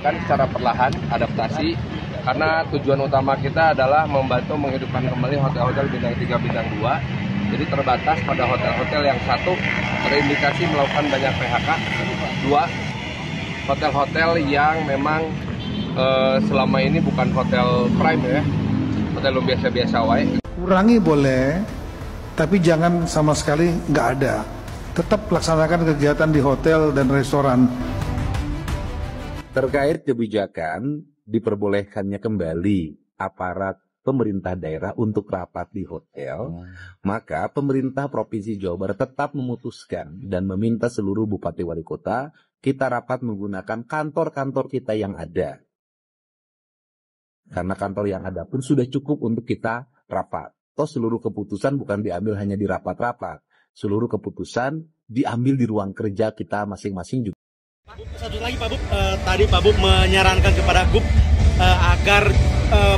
dilakukan secara perlahan, adaptasi, karena tujuan utama kita adalah membantu menghidupkan kembali hotel-hotel bintang 3, bintang 2. Jadi terbatas pada hotel-hotel yang satu terindikasi melakukan banyak PHK, dua hotel-hotel yang memang selama ini bukan hotel prime ya, hotel biasa-biasa wae. Kurangi boleh, tapi jangan sama sekali nggak ada. Tetap laksanakan kegiatan di hotel dan restoran. Terkait kebijakan diperbolehkannya kembali aparat pemerintah daerah untuk rapat di hotel, maka pemerintah Provinsi Jawa Barat tetap memutuskan dan meminta seluruh bupati wali kota kita rapat menggunakan kantor-kantor kita yang ada. Karena kantor yang ada pun sudah cukup untuk kita rapat. Toh seluruh keputusan bukan diambil hanya di rapat-rapat. Seluruh keputusan diambil di ruang kerja kita masing-masing juga. Satu lagi Pak Bub, tadi Pak Bub menyarankan kepada Gub agar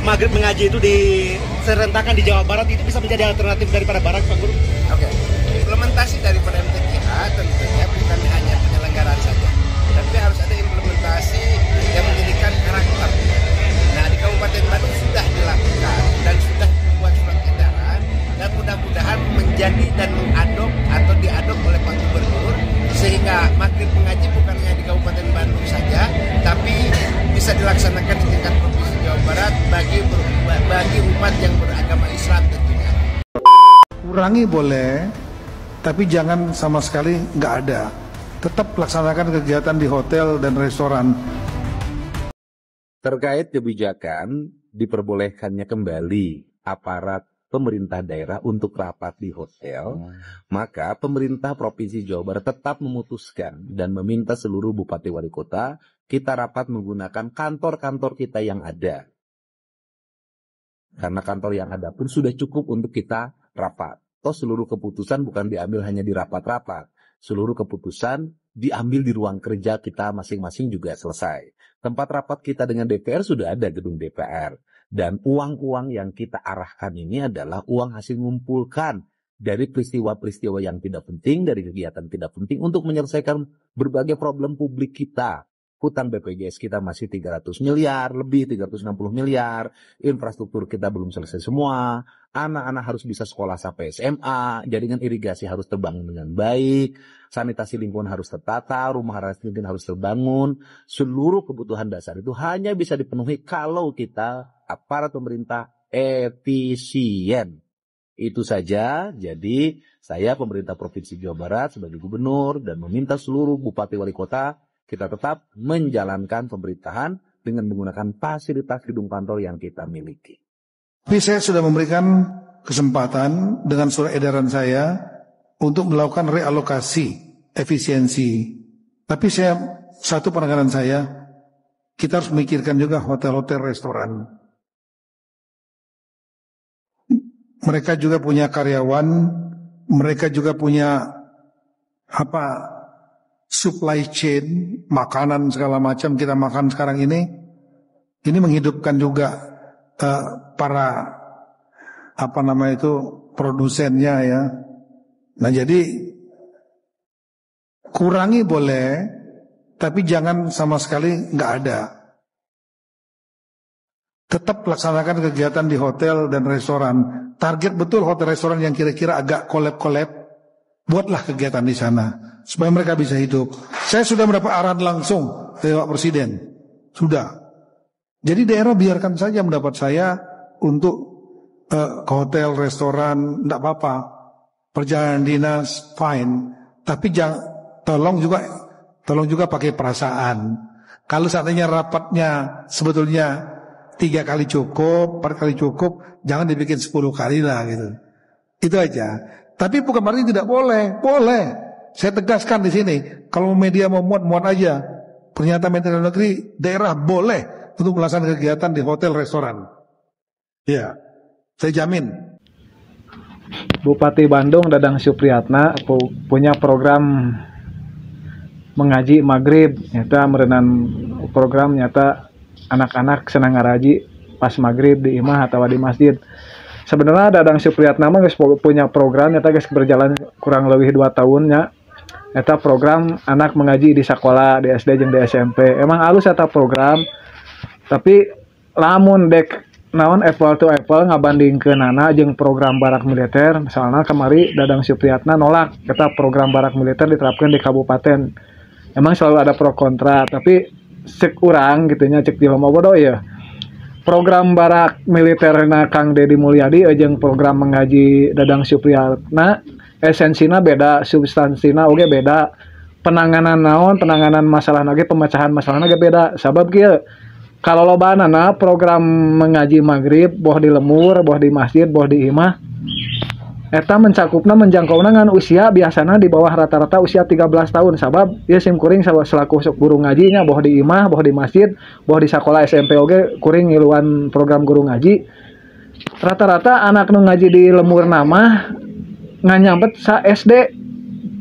maghrib mengaji itu diserentakkan di Jawa Barat, itu bisa menjadi alternatif daripada Barat, Pak Guru? Oke, implementasi daripada MTQH tentunya bukan hanya penyelenggaraan saja, tapi harus ada implementasi yang menjadikan karakter. Nah, di Kabupaten Bandung sudah dilakukan dan sudah membuat surat edaran, dan mudah-mudahan menjadi dan mengadop atau diadop oleh Pak Gubernur, sehingga maghrib mengaji bukan hanya di Kabupaten Bandung saja, tapi bisa dilaksanakan di tingkat Provinsi Jawa Barat bagi umat yang beragama Islam tentunya. Kurangi boleh, tapi jangan sama sekali nggak ada. Tetap laksanakan kegiatan di hotel dan restoran. Terkait kebijakan diperbolehkannya kembali aparat pemerintah daerah untuk rapat di hotel, maka pemerintah Provinsi Jawa Barat tetap memutuskan dan meminta seluruh bupati wali kota kita rapat menggunakan kantor-kantor kita yang ada. Karena kantor yang ada pun sudah cukup untuk kita rapat. Toh seluruh keputusan bukan diambil hanya di rapat-rapat. Seluruh keputusan diambil di ruang kerja kita masing-masing juga selesai. Tempat rapat kita dengan DPR sudah ada gedung DPR. Dan uang-uang yang kita arahkan ini adalah uang hasil ngumpulkan dari peristiwa-peristiwa yang tidak penting, dari kegiatan tidak penting untuk menyelesaikan berbagai problem publik kita. Hutang BPJS kita masih 300 miliar, lebih 360 miliar, infrastruktur kita belum selesai semua, anak-anak harus bisa sekolah sampai SMA, jaringan irigasi harus terbangun dengan baik, sanitasi lingkungan harus tertata, rumah rakyat harus terbangun, seluruh kebutuhan dasar itu hanya bisa dipenuhi kalau kita aparat pemerintah efisien. Itu saja. Jadi saya pemerintah Provinsi Jawa Barat sebagai gubernur dan meminta seluruh bupati wali kota kita tetap menjalankan pemerintahan dengan menggunakan fasilitas gedung kantor yang kita miliki. Tapi saya sudah memberikan kesempatan dengan surat edaran saya untuk melakukan realokasi efisiensi. Tapi satu pandangan saya, kita harus memikirkan juga hotel-hotel restoran. Mereka juga punya karyawan, mereka juga punya supply chain, makanan segala macam kita makan sekarang ini menghidupkan juga para produsennya ya. Nah jadi kurangi boleh, tapi jangan sama sekali nggak ada. Tetap laksanakan kegiatan di hotel dan restoran. Target betul hotel restoran yang kira-kira agak kolab-kolab, buatlah kegiatan di sana supaya mereka bisa hidup. Saya sudah mendapat arahan langsung dari Pak Presiden. Sudah. Jadi daerah biarkan saja mendapat saya untuk ke hotel, restoran, tidak apa-apa. Perjalanan dinas, fine. Tapi tolong juga pakai perasaan. Kalau saatnya rapatnya sebetulnya 3 kali cukup, 4 kali cukup, jangan dibikin 10 kali lah gitu. Itu aja. Tapi bukan berarti tidak boleh. Boleh. Saya tegaskan di sini, kalau media mau muat aja. Pernyataan Menteri Dalam Negeri, daerah boleh untuk melaksanakan kegiatan di hotel, restoran. Ya, saya jamin. Bupati Bandung Dadang Supriyatna punya program mengaji maghrib. Nyata merenan program nyata anak-anak senang ngaraji pas maghrib di imah atau di masjid. Sebenarnya Dadang Supriyatna mah guys punya program nyata guys berjalan kurang lebih 2 tahunnya. eta program anak mengaji di sekolah di SD jeung di SMP. Emang halus eta program, tapi lamun dek naon apple to apple ngabandingkeunana jeung program barak militer, misalnya kemari Dadang Supriyatna nolak eta program barak militer diterapkan di kabupaten. Emang selalu ada pro kontra, tapi cek urang gitunya cek di lomba bodoh ya. Program barak militer na Kang Deddy Mulyadi jeung program mengaji Dadang Supriyatna esensinya beda, substansinya oge beda, penanganan naon, penanganan masalah lagi, pemecahan masalah lagi beda. Sabab kieu kalau lobanana program mengaji maghrib boh di lemur, boh di masjid, boh di imah eta mencakupna menjangkauna ngan usia biasana di bawah rata-rata usia 13 tahun. Sabab ieu sim kuring selaku guru ngajinya boh di imah, boh di masjid, boh di sekolah SMP oge kuring ngiluan program guru ngaji. Rata-rata anak nu ngaji di lemur nama nganyampet sa SD,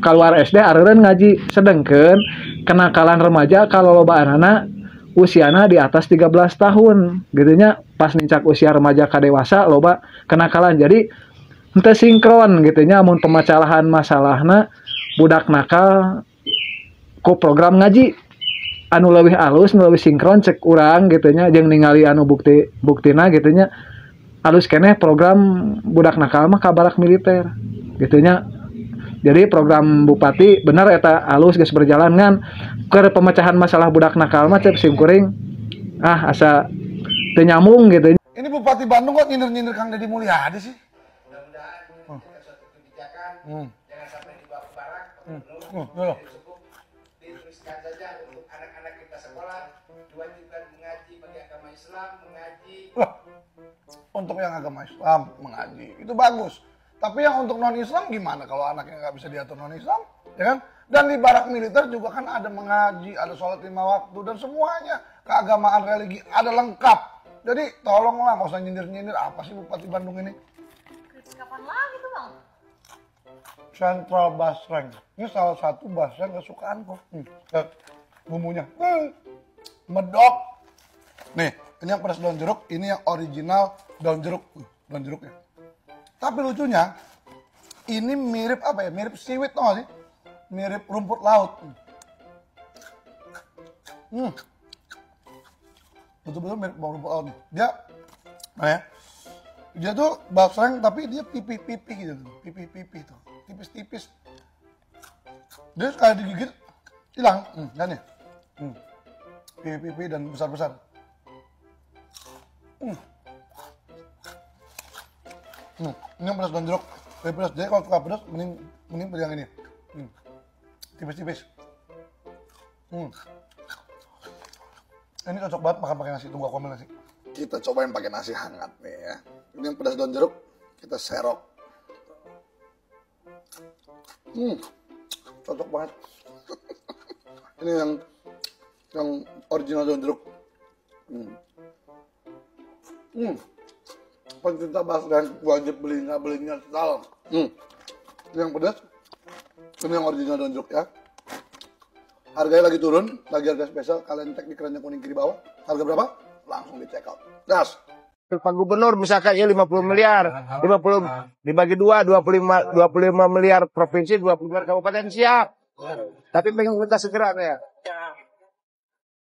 keluar SD areureun ngaji, sedengkeun kenakalan remaja kalau loba anak usiana di atas 13 tahun gitunya, pas nincak usia remaja ka dewasa loba kenakalan. Jadi henteu sinkron gitunya mun pemacalahan masalahna budak nakal ku program ngaji anu leuwih alus, nu leuwih sinkron cek urang gitunya jeung ningali anu buktina gitunya alus keneh program budak nakal mah ka barak militer gitunya. Jadi program Bupati benar eta alus geus berjalan ngan ke pemecahan masalah budak nakal mah cep sim kuring asa teu nyambung gitu. Ini Bupati Bandung kok nyindir-nyindir Kang Deddy Mulyadi sih? Mudah-mudahan kita suatu kebijakan jangan sampai dibawa ke barak. Dituliskan saja untuk anak-anak kita sekolah diwajibkan mengaji bagi agama Islam, mengaji. Untuk yang agama Islam mengaji itu bagus. Tapi yang untuk non-Islam gimana kalau anaknya nggak bisa diatur non-Islam, ya kan? Dan di barak militer juga kan ada mengaji, ada sholat 5 waktu, dan semuanya keagamaan religi ada lengkap. Jadi tolonglah nggak usah nyindir-nyindir apa sih Bupati Bandung ini. Kapan lagi tuh Bang? Central Basreng. Ini salah satu basreng kesukaanku. Bumbunya. Medok. Nih, ini yang pedas daun jeruk, ini yang original daun jeruk. Daun jeruknya. Tapi lucunya, ini mirip apa ya? Mirip seaweed tau gak sih? Mirip rumput laut. Betul-betul mirip rumput laut nih. Dia tuh basreng tapi dia pipi-pipi gitu. Pipi-pipi tuh. Tipis-tipis. Dia sekali digigit, hilang. Dan nih. Pipi-pipi dan besar-besar. Ini yang pedas dan jeruk, lebih pedas. Jadi kalau suka pedas, mending pilih yang ini. Tipis-tipis. Ini cocok banget makan pakai nasi. Tunggu aku ambil nasi. Kita cobain pakai nasi hangat nih ya. Ini yang pedas daun jeruk, kita serok. Cocok banget. Ini yang original daun jeruk. Pencinta basreng wajib beli, nggak belinya setahun. Ini yang pedas, ini yang original daun jeruk ya. Harganya lagi turun, lagi harga spesial. Kalian cek di keranjang kuning kiri bawah. Harga berapa? Langsung di check out. Das. Pak Gubernur misalkan ya 50 miliar, 50 dibagi 2, 25 miliar provinsi, 20 miliar kabupaten siap. Tapi pengen minta segera ya.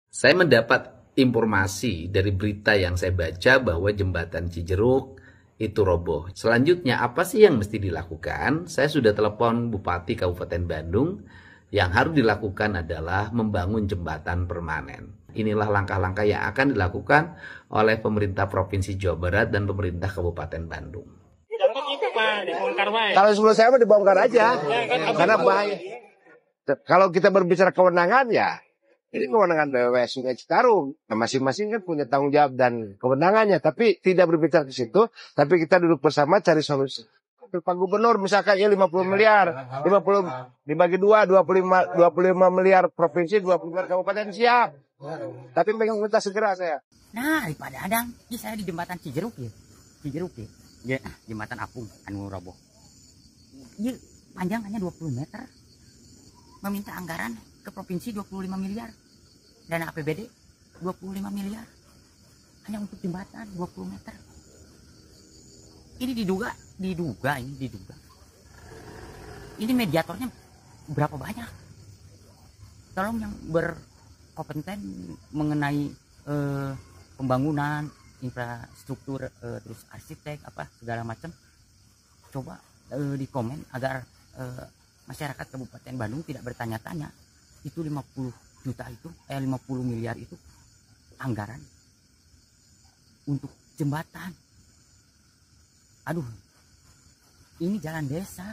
Saya mendapat informasi dari berita yang saya baca bahwa jembatan Cijeruk itu roboh. Selanjutnya apa sih yang mesti dilakukan? Saya sudah telepon Bupati Kabupaten Bandung. Yang harus dilakukan adalah membangun jembatan permanen. Inilah langkah-langkah yang akan dilakukan oleh pemerintah Provinsi Jawa Barat dan pemerintah Kabupaten Bandung. Kalau sebelum saya mau dibongkar aja, karena bahaya. Kalau kita berbicara kewenangan ya, ini kewenangan BW Sungai Citarum. Nah, masing-masing kan punya tanggung jawab dan kewenangannya, tapi tidak berbicara ke situ, tapi kita duduk bersama cari solusi. Pak Gubernur misalkan ya 50 miliar, 50 dibagi 2, 25 miliar provinsi, 20 miliar kabupaten siap. Tapi pengen minta segera saya. Nah, daripada Adang, ini saya di jembatan Cijeruk ya. Ya, jembatan apung anu roboh. Iya, panjang hanya 20 meter. Meminta anggaran ke provinsi 25 miliar. Dana APBD 25 miliar. Hanya untuk jembatan 20 meter. Ini diduga. Ini mediatornya berapa banyak. Tolong yang berkompeten mengenai pembangunan, infrastruktur, terus arsitek apa segala macam, coba di komen agar masyarakat Kabupaten Bandung tidak bertanya-tanya itu 50 juta itu 50 miliar itu anggaran untuk jembatan. Aduh, ini jalan desa.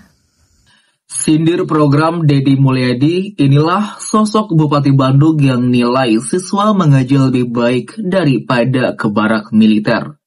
Sindir program Deddy Mulyadi, inilah sosok Bupati Bandung yang nilai siswa mengaji lebih baik daripada ke barak militer.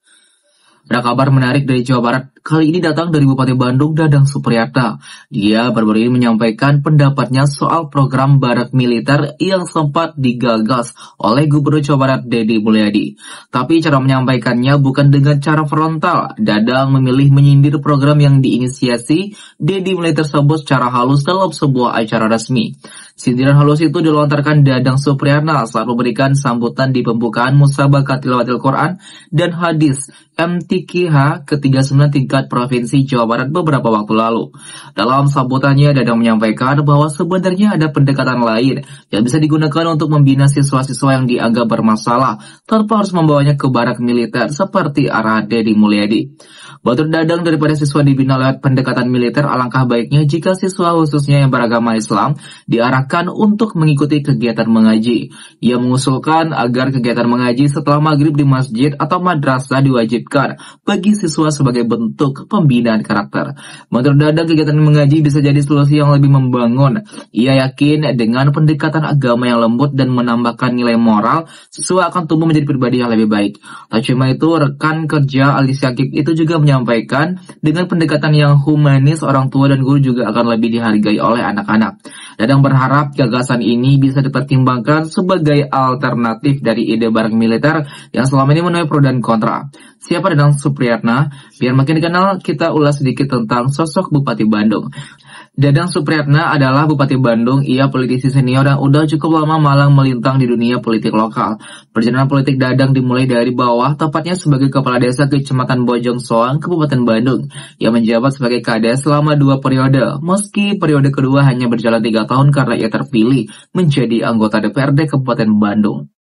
Ada kabar menarik dari Jawa Barat. Kali ini datang dari Bupati Bandung, Dadang Supriyatna. Dia baru-baru ini menyampaikan pendapatnya soal program barak militer yang sempat digagas oleh Gubernur Jawa Barat Deddy Mulyadi. Tapi cara menyampaikannya bukan dengan cara frontal. Dadang memilih menyindir program yang diinisiasi Deddy Mulyadi tersebut secara halus dalam sebuah acara resmi. Sindiran halus itu dilontarkan Dadang Supriyatna saat memberikan sambutan di pembukaan Musabaqah Tilawatil Quran dan Hadis MTQH ke-39 tingkat Provinsi Jawa Barat beberapa waktu lalu. Dalam sambutannya, Dadang menyampaikan bahwa sebenarnya ada pendekatan lain yang bisa digunakan untuk membina siswa-siswa yang dianggap bermasalah tanpa harus membawanya ke barak militer seperti arahan Deddy Mulyadi. Batur Dadang, daripada siswa dibina lewat pendekatan militer, alangkah baiknya jika siswa khususnya yang beragama Islam diarahkan untuk mengikuti kegiatan mengaji. Ia mengusulkan agar kegiatan mengaji setelah maghrib di masjid atau madrasah diwajibkan bagi siswa sebagai bentuk pembinaan karakter. Menurut Dadang, kegiatan mengaji bisa jadi solusi yang lebih membangun. Ia yakin dengan pendekatan agama yang lembut dan menambahkan nilai moral, siswa akan tumbuh menjadi pribadi yang lebih baik. Tak cuma itu, rekan kerja Ali Syakib itu juga menyampaikan dengan pendekatan yang humanis, orang tua dan guru juga akan lebih dihargai oleh anak-anak. Dadang berharap gagasan ini bisa dipertimbangkan sebagai alternatif dari ide barak militer yang selama ini menuai pro dan kontra. Siapa Dadang Supriyatna? Biar makin dikenal, kita ulas sedikit tentang sosok Bupati Bandung. Dadang Supriyatna adalah Bupati Bandung. Ia politisi senior yang udah cukup lama malang melintang di dunia politik lokal. Perjalanan politik Dadang dimulai dari bawah, tepatnya sebagai Kepala Desa Kecamatan Bojong Soang, Kabupaten Bandung. Ia menjabat sebagai Kades selama 2 periode, meski periode kedua hanya berjalan 3 tahun karena ia terpilih menjadi anggota DPRD Kabupaten Bandung.